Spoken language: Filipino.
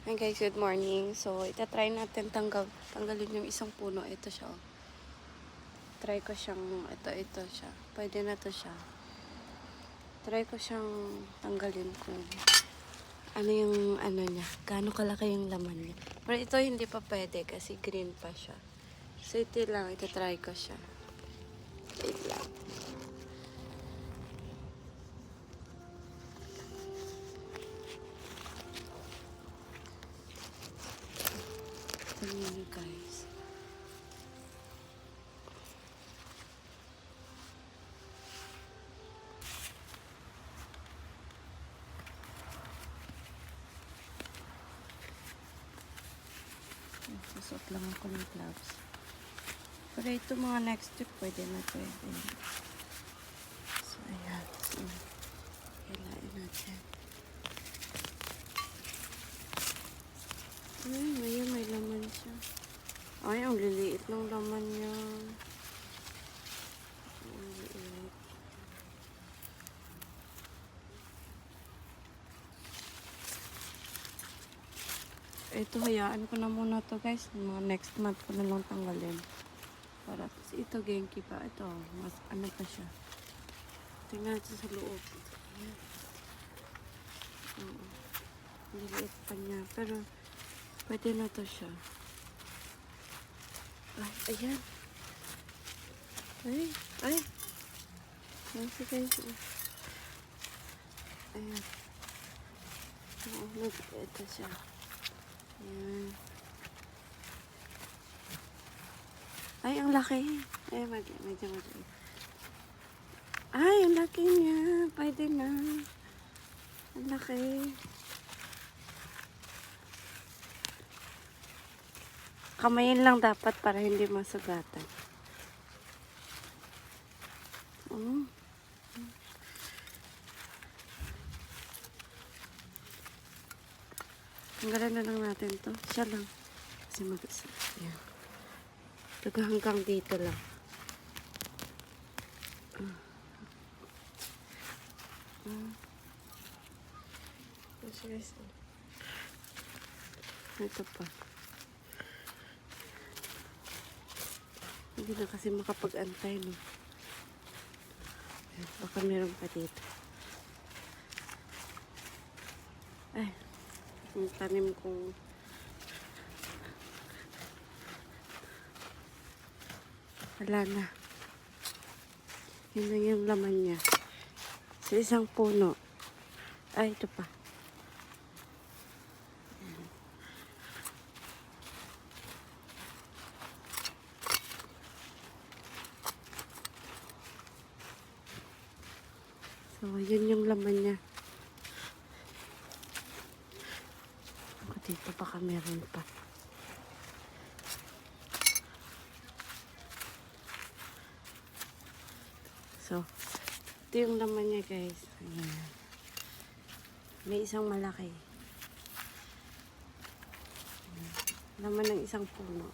Hi guys, good morning. So, itatry natin tanggalin yung isang puno. Ito siya, oh. Try ko siyang, ito siya. Pwede na to siya. Try ko siyang tanggalin kung ano yung, niya. Gaano kalaki yung laman niya. Pero ito hindi pa pwede kasi green pa siya. So, ito lang, itatry ko siya. Wait lang. Tingnan nyo guys. Susot lang ako ng gloves. Pero ito mga next week, pwede na pwede. So, ayan. So, hilain natin. Ay, may laman siya. Ay, ang liliit ng laman niya. Ang liliit. Ito, hayaan ko na muna to guys. Mga next month ko na lang tanggalin. Para ito, Genki pa. Ito, mas ano pa siya. Tingnan natin sa loob. Ayan. Oo. Liliit pa niya. Pero, pwede na to siya. Ay, ayan. Ay. Ay, guys. Ayan. Oo, ito siya. Ayan. Ay, ang laki. Ay, medyo. Ay, ang laki niya. Pwede na. Ang laki. Kamayin lang dapat para hindi masugatan. Oh. Tanggalan na lang natin to. Siya lang. Kasi mag-isa. Ayan. Taga hanggang dito lang. Ito pa. Hindi na kasi makapag-antay, no? Ayan, baka meron pa dito. Ay, yung tanim kong wala na. Yun na yung laman niya. Sa isang puno. Ay, ito pa. So, yun yung laman niya. Ako dito baka meron pa. So, ito yung laman niya guys. Ayan. May isang malaki. Laman ng isang puno.